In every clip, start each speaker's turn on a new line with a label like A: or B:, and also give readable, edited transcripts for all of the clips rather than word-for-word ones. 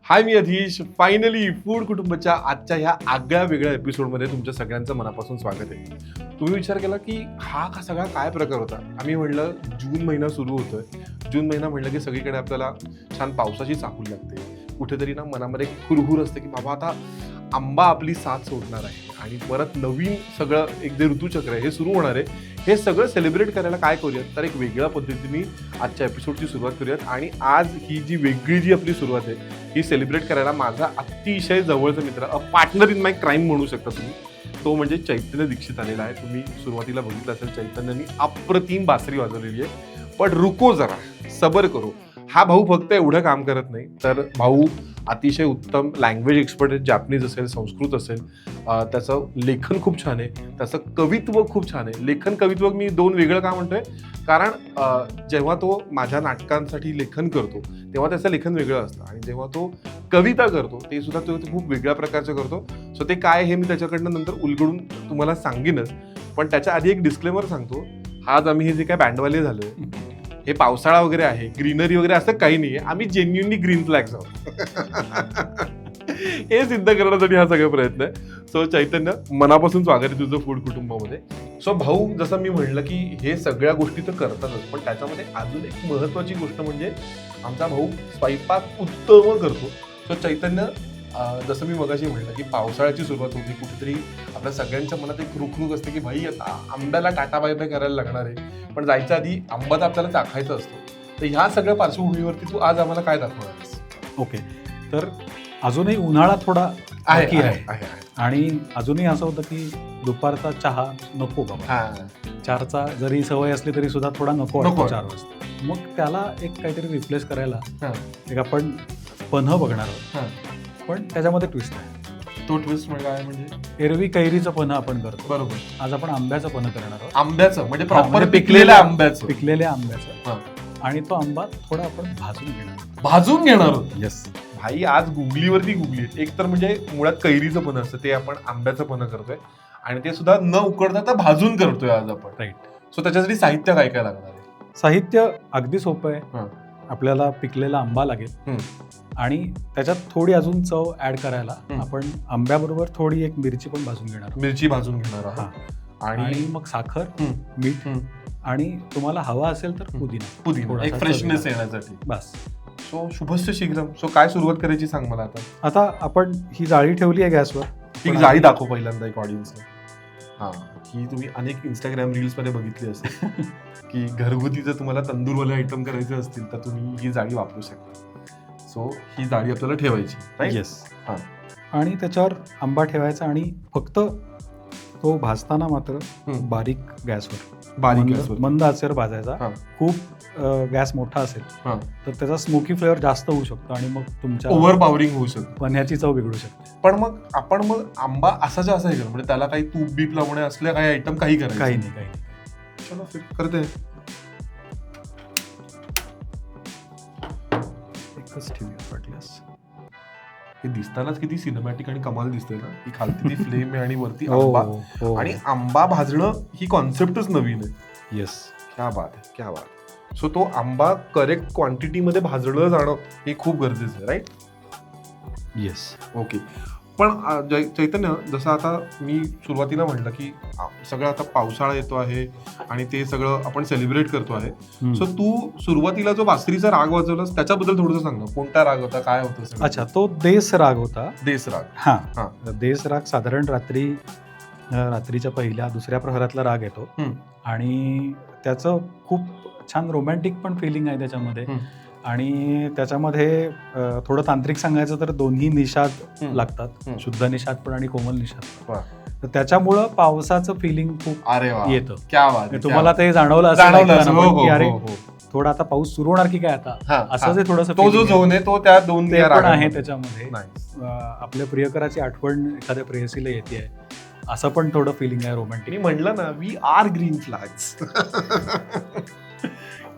A: हाय, मी अधीश. Finally food कुटुंबाच्या आजच्या ह्या आगळ्या वेगळ्या एपिसोडमध्ये तुमच्या सगळ्यांचं मनापासून स्वागत आहे. तुम्ही विचार केला की हा सगळा काय प्रकार होता. आम्ही म्हणलं जून महिना सुरू होतोय. जून महिना म्हणलं की सगळीकडे आपल्याला छान पावसाची चाहूल लागते. कुठेतरी ना मनामध्ये एक हुरहुर असते की बाबा आता आंबा आपली साथ सोडणार आहे आणि परत नवीन सगळं एक जे ऋतुचक्र आहे हे सुरू होणार आहे. हे सगळं सेलिब्रेट करायला काय करूयात तर एक वेगळ्या पद्धतीने आजच्या एपिसोडची सुरुवात करूयात. आणि आज ही जी वेगळी जी आपली सुरुवात आहे ही सेलिब्रेट करायला माझा अतिशय जवळचा मित्र, a partner in my crime म्हणू शकता तुम्ही, तो म्हणजे चैतन्य दीक्षित आलेला आहे. तुम्ही सुरुवातीला बघितलं असेल चैतन्यनी अप्रतिम बासरी वाजवलेली आहे. पण रुको जरा, सबर करो. हा भाऊ फक्त एवढं काम करत नाही तर भाऊ अतिशय उत्तम लँग्वेज एक्सपर्ट आहे. जॅपनीज असेल, संस्कृत असेल, त्याचं लेखन खूप छान आहे, त्याचं कवित्व खूप छान आहे. लेखन कवित्व मी दोन वेगळं का म्हणतोय कारण जेव्हा तो माझ्या नाटकांसाठी लेखन करतो तेव्हा त्याचं लेखन वेगळं असतं आणि जेव्हा तो कविता करतो ते सुद्धा तो खूप वेगळ्या प्रकारचं करतो. सो ते काय हे मी त्याच्याकडनं नंतर उलगडून तुम्हाला सांगेनच. पण त्याच्या आधी एक डिस्क्लेमर सांगतो. आज आम्ही हे जे काय बँडवाले झालोय हे पावसाळा वगैरे आहे, ग्रीनरी वगैरे असं काही नाहीये. आम्ही जेन्युनली ग्रीन फ्लॅग्स आहोत. हे सिद्ध करण्यासाठी हा सगळा प्रयत्न आहे. सो चैतन्य, मनापासून स्वागत आहे तुझं फूड कुटुंबामध्ये. सो भाऊ, जसं मी म्हणलं की हे सगळ्या गोष्टी तर करतातच, पण त्याच्यामध्ये अजून एक महत्वाची गोष्ट म्हणजे आमचा भाऊ स्वयंपाक उत्तम करतो. सो चैतन्य, जसं मी मगाशी म्हणलं की पावसाळ्याची सुरुवात होती, कुठेतरी आपल्या सगळ्यांच्या मनात एक रुखरुख असते की भाई आता आंब्याला टाटा बाय बाय करायला लागणार आहे, पण जायच्या आधी आंबा तर आपल्याला चाखायचा असतो. तर ह्या सगळ्या पार्श्वभूमीवरती तू आज आम्हाला काय दाखवणार आहेस?
B: ओके, तर अजूनही उन्हाळा थोडा बाकी आहे आणि अजूनही असं होतं की दुपारचा चहा नको बाबा. 4चा जरी सवय असली तरी सुद्धा थोडा नको वाटतो 4 वाजता. मग त्याला एक काहीतरी रिप्लेस करायला एक आपण पन्ह बघणार आहोत. पण त्याच्यामध्ये ट्विस्ट आहे.
A: तो ट्विस्ट म्हणजे
B: एरवी कैरीचं पन्ह आपण करतो,
A: बरोबर.
B: आज आपण आंब्याचं पन्ह करणार आहोत.
A: आंब्याचं म्हणजे प्रॉपर पिकलेल्या आंब्याचं.
B: पिकलेल्या आंब्याचं. आणि तो आंबा थोडा आपण
A: भाजून घेणार आहोत.
B: येस
A: भाई, आज गुगलीवरती गुगली. एक तर म्हणजे मुळात कैरीचं पन्ह असतं ते आपण आंब्याचं पन्ह करतोय आणि ते सुद्धा न उकडता तर भाजून करतोय आज आपण.
B: राईट.
A: सो त्याच्यासाठी साहित्य काय काय लागणार आहे?
B: साहित्य अगदी सोपं आहे. आपल्याला पिकलेला आंबा लागेल आणि त्याच्यात थोडी अजून चव ऍड करायला आपण आंब्याबरोबर थोडी एक मिरची पण भाजून घेणार.
A: मिरची भाजून घेणार आहोत
B: आणि मग साखर, मीठ आणि तुम्हाला हवा असेल तर पुदिना
A: एक फ्रेशनेस येण्यासाठी.
B: बस.
A: सो शुभस्य शीघ्रम. सो काय सुरुवात करायची सांग मला आता.
B: आता आपण ही जाळी ठेवली आहे गॅसवर.
A: ही जाळी दाखव पहिल्यांदा एक ऑडियन्सला. ही तुम्ही अनेक इंस्टाग्राम रील्स मध्ये बघितली असेल की घरगुती जर तुम्हाला तंदूरवाले आयटम करायचे असतील तर तुम्ही ही जाळी वापरू शकता. सो ही जाळी आपल्याला ठेवायची, राईट?
B: येस. आणि त्याच्यावर आंबा ठेवायचा आणि फक्त तो भाजताना मात्र बारीक गॅसवर मंद आचेवर भाजायचा. खूप गॅस मोठा असेल तर त्याचा स्मोकी फ्लेवर जास्त होऊ शकतो आणि मग तुमच्या
A: ओव्हर पावरिंग होऊ शकतो,
B: पन्ह्याची चव बिघडू शकते.
A: पण मग आपण आंबा असाच्या असा हे करू, म्हणजे त्याला काही तूप बीप लावणे असले काही आयटम काही करायचं
B: काही नाही.
A: चलो फिर करते.
B: एकच ठेवूया वाटल्यास.
A: हे दिसतानाच किती सिनेमॅटिक आणि कमाल दिसतंय ना. ही खालती ती फ्लेम आहे आणि वरती आंबा. आणि आंबा भाजणं ही कॉन्सेप्टच नवीन आहे.
B: येस.
A: क्या बात आहे, क्या बात. सो तो आंबा करेक्ट क्वांटिटीमध्ये भाजलं जाणं हे खूप गरजेचं आहे, राईट?
B: येस.
A: ओके. पण चैतन्य, जसं आता मी सुरुवातीला म्हटलं की सगळं आता पावसाळा येतो आहे आणि ते सगळं आपण सेलिब्रेट करतो आहे. सो तू सुरुवातीला जो बासरीचा राग वाजवलास त्याच्याबद्दल थोडंसं सांग ना. कोणता राग होता, काय होतं?
B: अच्छा, तो देस राग होता.
A: देस राग.
B: हा. देस राग साधारण रात्रीच्या पहिल्या-दुसऱ्या प्रहरातला राग येतो आणि त्याचं खूप छान रोमॅन्टिक पण फिलिंग आहे त्याच्यामध्ये. आणि त्याच्यामध्ये थोडं तांत्रिक सांगायचं तर दोन्ही निषाद लागतात, शुद्ध निषाद पण आणि कोमल निषाद. तर त्याच्यामुळं पावसाचं फिलिंग खूप येतं. तुम्हाला ते जाणवलं असेल की अरे थोडा आता पाऊस सुरू होणार की काय आता, असं जे थोडंसं
A: तो जो झोन आहे तो त्या दोन
B: पण आहे त्याच्यामध्ये. आपल्या प्रियकराची आठवण एखाद्या प्रेयसीला येते असं पण थोडं फिलिंग आहे रोमॅन्टिक.
A: मी म्हणलं ना, वी आर ग्रीन फ्लॅग्स.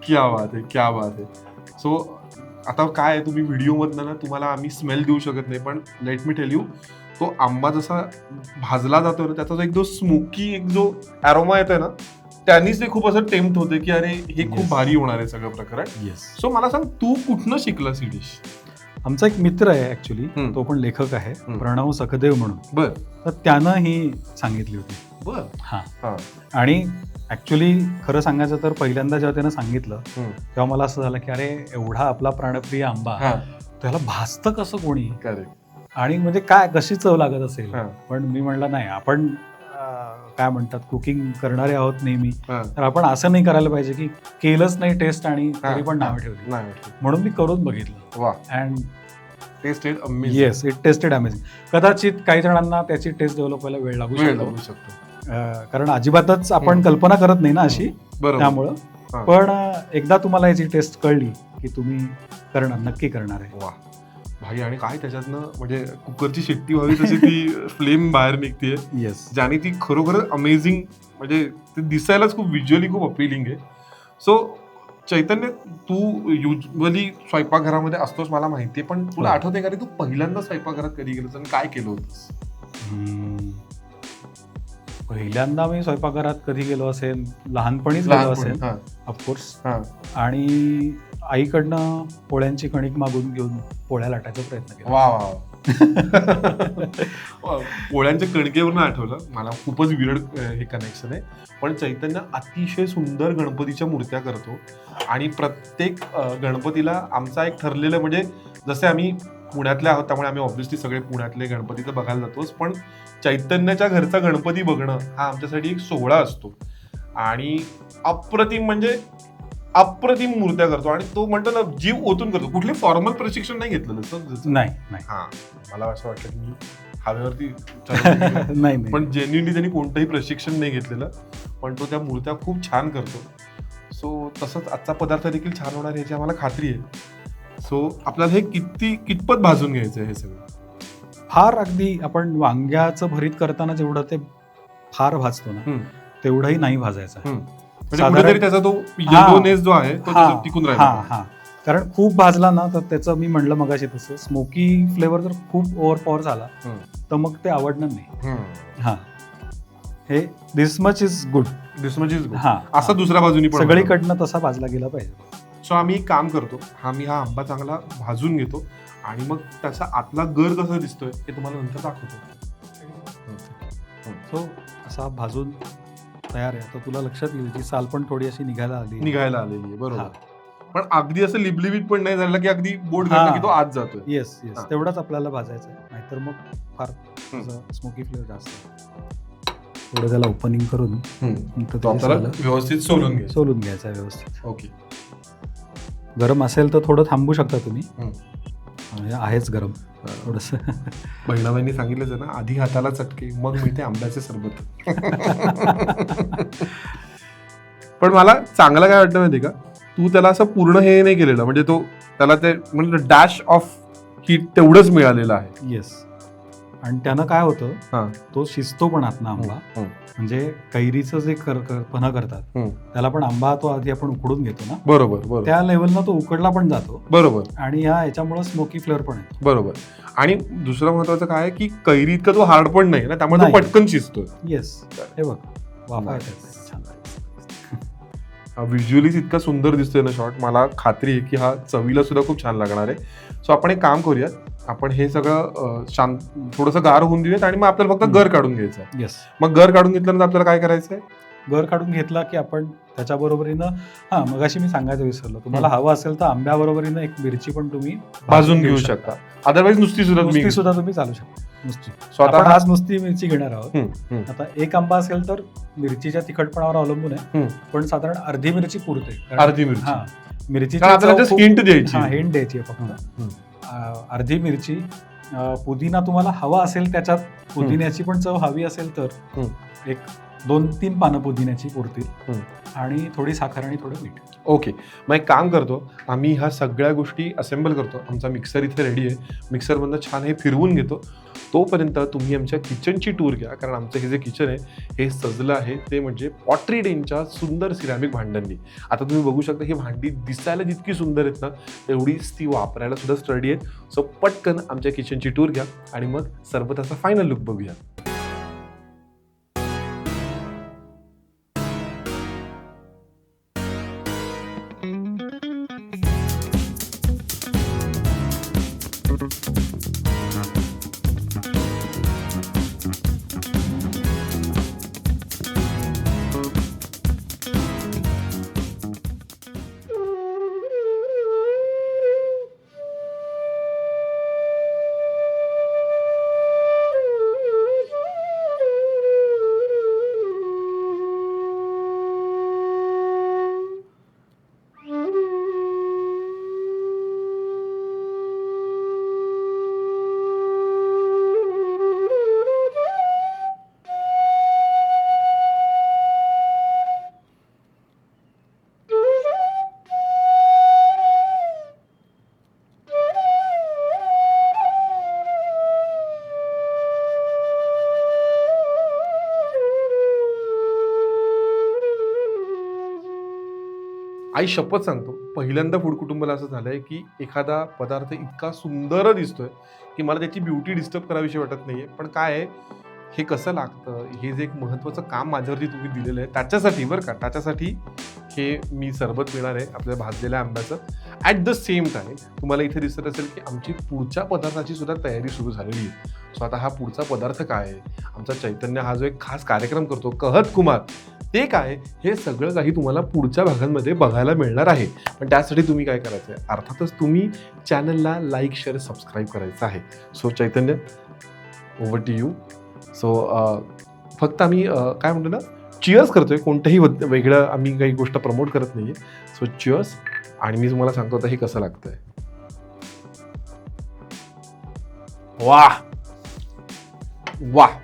A: क्या बात आहे, क्या बात आहे. सो आता काय आहे, तुम्ही व्हिडिओमधनं ना तुम्हाला आम्ही स्मेल देऊ शकत नाही, पण लेट मी टेल यू, तो आंबा जसा भाजला जातो ना त्याचा एक जो स्मोकी एक जो अरोमा येतोय ना त्यांनीच ते खूप असं टेम्प्ट होते की अरे हे खूप भारी होणार आहे सगळं प्रकार.
B: येस.
A: सो मला सांग, तू कुठनं शिकलास ही डिश?
B: आमचा एक मित्र आहे ऍक्च्युली,
A: हम्म.
B: तो पण लेखक आहे,
A: हम्म.
B: प्रणव सखदेव म्हणून.
A: बर
B: तर त्यानं ही सांगितली होती.
A: बर
B: हा.
A: हा
B: आणि ऍक्च्युली खरं सांगायचं तर पहिल्यांदा जेव्हा त्यानं सांगितलं
A: हम्म.
B: तेव्हा मला असं झालं की अरे एवढा आपला प्राणप्रिय आंबा,
A: हा
B: त्याला भाजतं कसं कोणी,
A: करेक्ट
B: आणि म्हणजे काय कशी चव लागत असेल.
A: हा.
B: पण मी म्हणलं नाही, आपण काय म्हणतात कुकिंग करणारे आहोत नेहमी,
A: हा.
B: तर आपण असं नाही करायला पाहिजे की केलंच नाही टेस्ट आणि
A: हा.
B: तरी पण नावं ठेवली.
A: नाही वाटलं.
B: म्हणून मी करून बघितलं
A: वा
B: and
A: tested amazing
B: yes, it tested amazing. कदाचित काही जणांना त्याची टेस्ट डेव्हलप व्हायला वेळ लागू
A: वेळ
B: शकतो,
A: लागू शकतो.
B: कारण अजिबातच आपण
A: हम्म.
B: कल्पना करत नाही ना अशी,
A: बरोबर
B: त्यामुळं.
A: हा.
B: पण एकदा तुम्हाला याची टेस्ट कळली की तुम्ही करणार, नक्की करणार आहे.
A: वा भाई, आणि काय त्याच्यातनं म्हणजे कुकरची शिट्टी व्हावी तशी ती फ्लेम बाहेर निघतीये,
B: येस.
A: ज्याने ती खरोखर अमेझिंग, म्हणजे ते दिसायलाच खूप व्हिज्युअली खूप अपिलिंग आहे. सो चैतन्य, तू युजली स्वयंपाकघरामध्ये असतोस मला माहितीये, पण तुला
B: हो.
A: आठवते का रे तू पहिल्यांदा स्वयंपाकघरात कधी गेलोस आणि काय केलं होतंस?
B: पहिल्यांदा मी स्वयंपाकघरात कधी गेलो असेल, लहानपणीच गेलो
A: लहानपणी.
B: असेल
A: हा,
B: ऑफकोर्स.
A: हा.
B: आणि आईकडनं पोळ्यांची कणिक मागून घेऊन पोळ्या लाटायचा प्रयत्न केला.
A: वा वा वा. पोळ्यांच्या कणकेवरून आठवलं मला, खूपच विरड हे कनेक्शन आहे. पण चैतन्य अतिशय सुंदर गणपतीच्या मूर्त्या करतो आणि प्रत्येक गणपतीला आमचा एक ठरलेलं, म्हणजे जसे आम्ही पुण्यातले आहोत त्यामुळे आम्ही ऑब्व्हियसली सगळे पुण्यातले गणपती तर बघायला जातोच, पण चैतन्याच्या घरचा गणपती बघणं हा आमच्यासाठी एक सोहळा असतो. आणि अप्रतिम, म्हणजे अप्रतिम मूर्त्या करतो आणि तो म्हणतो ना जीव ओतून करतो. कुठले फॉर्मल प्रशिक्षण नाही घेतलेलं सर?
B: नाही नाही
A: हा, मला असं वाटलं की मी हवेवरती चालवतो.
B: नाही नाही.
A: पण जेन्युइनली त्यांनी कोणतंही प्रशिक्षण नाही घेतलेलं, पण तो त्या मूर्त्या खूप छान करतो. सो तसंच आजचा पदार्थ देखील छान होणार याची आम्हाला खात्री आहे. सो आपल्याला हे कितपत भाजून घ्यायचं आहे हे सगळं?
B: फार अगदी आपण वांग्याचं भरीत करताना जेवढं ते फार भाजतो ना, तेवढंही नाही भाजायचं.
A: म्हणजे कुठेतरी त्याचा तो येलोनेस जो आहे तो त्याच्यात टिकून
B: हा
A: राहिला.
B: हा. कारण खूप भाजला ना तर त्याचं, मी म्हणलं मगाशी तसं, स्मोकी फ्लेवर जर खूप ओव्हरपॉवर झाला तर मग ते आवडणार नाही. हा, हे this much is good.
A: This much is good.
B: हा,
A: असा दुसऱ्या बाजूनी पण
B: सगळीकडनं तसा भाजला गेला पाहिजे.
A: सो आम्ही एक काम करतो, मी हा आंबा चांगला भाजून घेतो आणि मग त्याचा आतला गर कसा दिसतोय हे तुम्हाला नंतर दाखवतो.
B: तो असा भाजून तयार आहे. तर तुला लक्षात येईल की साल पण थोडी अशी निघायला आलेली आहे.
A: बरोबर. पण अगदी असं लिबलिबीत पण नाही झालं की अगदी बोट घातलं की तो आत जातोय.
B: येस येस,
A: हा.
B: तेवढंच आपल्याला भाजायचं आहे, नाहीतर मग फार स्मोकी फ्लेवर जास्त आहे. थोडं त्याला ओपनिंग करून नंतर
A: तो आपल्याला व्यवस्थित सोलून घ्यायचं.
B: सोलून घ्यायचं आहे व्यवस्थित.
A: ओके.
B: गरम असेल तर थोडं थांबू शकता तुम्ही, म्हणजे आहेच गरम थोडस.
A: बहिणाबाईंनी सांगितलंच आहे ना, आधी हाताला चटके मग मिळते आंब्याचे सरबत. पण मला चांगलं काय वाटतं माहिती का, तू त्याला असं पूर्ण हे नाही केलेलं, म्हणजे तो त्याला ते म्हणजे डॅश ऑफ हीट तेवढंच मिळालेलं आहे.
B: येस. आणि त्यानं काय होतं,
A: हा.
B: तो शिजतो पण आतनं आंबा. म्हणजे कैरीचं जे पन्ह करतात त्याला पण आंबा तो आधी आपण उकडून घेतो ना,
A: बरोबर,
B: त्या लेवलनं तो उकडला पण जातो.
A: बरोबर.
B: आणि याच्यामुळे स्मोकी फ्लेवर पण येतो.
A: बरोबर. आणि दुसरं महत्वाचं काय आहे की कैरी इतका तो हार्ड पण नाही ना, त्यामुळे तो
B: नाही.
A: पटकन शिजतोय.
B: येस, हे बघ वाफा येतात. छान.
A: व्हिज्युअलीच इतका सुंदर दिसतोय ना शॉट, मला खात्री आहे की हा चवीला सुद्धा खूप छान लागणार आहे. सो आपण एक काम करूयात, आपण हे सगळं शांत थोडंसं गार होऊन देऊयात आणि मग आपल्याला फक्त गर काढून घ्यायचं आहे.
B: येस.
A: मग गर काढून घेतल्यानंतर आपल्याला काय करायचंय?
B: गर काढून घेतला की आपण त्याच्या बरोबरीनं, मगाशी मी सांगायचं विसरलो, तुम्हाला हवं असेल तर आंब्या बरोबरीनं एक मिरची पण तुम्ही
A: भाजून घेऊ शकता. अदरवाईज नुसती
B: सुद्धा तुम्ही चालू शकता. नुसती.
A: So
B: आपण
A: आता
B: आज नुसती मिरची घेणार आहोत. आता एक आंबा असेल तर मिरचीच्या तिखटपणावर अवलंबून आहे, पण साधारण अर्धी मिरची पुरते.
A: अर्धी मिरची.
B: मिरचीची
A: हिंट द्यायची.
B: हिंट द्यायची आहे फक्त. अर्धी मिरची, पुदिना तुम्हाला हवा असेल त्याच्यात, पुदिन्याची पण चव हवी असेल तर एक 2-3 पानं पुदिन्याची पुरतील, आणि थोडी साखर आणि थोडं मीठ.
A: ओके. मग एक काम करतो, आम्ही ह्या सगळ्या गोष्टी असेंबल करतो. आमचा मिक्सर इथे रेडी आहे, मिक्सरमधनं छान हे फिरवून घेतो. तोपर्यंत तुम्ही आमच्या किचनची टूर घ्या, कारण आमचं हे जे किचन आहे हे सजलं आहे ते म्हणजे पॉटरी डेनच्या सुंदर सिरॅमिक भांड्यांनी. आता तुम्ही बघू शकता ही भांडी दिसायला जितकी सुंदर आहेत ना, तेवढीच ती वापरायला सुद्धा स्टडी आहेत. सो पटकन आमच्या किचनची टूर घ्या आणि मग सरबताचा फायनल लुक बघूया. आई शपथ सांगतो, पहिल्यांदा फूड कुटुंबाला असं झालंय की एखादा पदार्थ इतका सुंदर दिसतोय की मला त्याची ब्युटी डिस्टर्ब करावीशी वाटत नाहीये. पण काय आहे, हे कसं लागतं, हे जे एक महत्त्वाचं काम माझ्यावरती तुम्ही दिलेलं आहे त्याच्यासाठी बरं का, त्याच्यासाठी हे मी सरबत पिणार आहे आपल्या भाजलेल्या आंब्याचं. ॲट द सेम टाईम तुम्हाला इथे दिसत असेल की आमची पुढच्या पदार्थाची सुद्धा तयारी सुरू झालेली आहे. सो आता हा पुढचा पदार्थ काय आहे, आमचा चैतन्य हा जो एक खास कार्यक्रम करतो कहत कुमार, ते काय, हे सगळं काही तुम्हाला पुढच्या भागांमध्ये बघायला मिळणार आहे. पण त्यासाठी तुम्ही काय करायचं आहे, अर्थातच तुम्ही चॅनलला लाईक शेअर सबस्क्राईब करायचं आहे. So Chaitanya, over to you. So फक्त आम्ही काय म्हणतो ना, चिअर्स करतोय, कोणतंही वेगळं आम्ही काही गोष्ट प्रमोट करत नाहीये. So cheers. आणि मी तुम्हाला सांगतो आता हे कसं लागतंय. वाह वाह,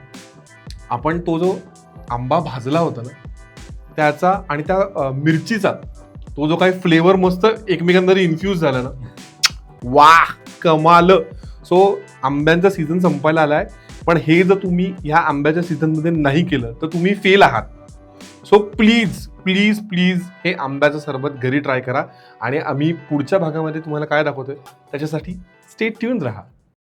A: आपण तो जो आंबा भाजला होता ना त्याचा आणि त्या मिरचीचा तो जो काही फ्लेवर मस्त एकमेकांमध्ये इन्फ्यूज झाला ना, वाह कमाल. सो आंब्यांचा सीझन संपायला आलाय, पण हे जर तुम्ही ह्या आंब्याच्या सीझनमध्ये नाही केलं तर तुम्ही फेल आहात. सो प्लीज प्लीज प्लीज हे आंब्याचं सरबत घरी ट्राय करा. आणि आम्ही पुढच्या भागामध्ये तुम्हाला काय दाखवतोय त्याच्यासाठी स्टे ट्यून राहा.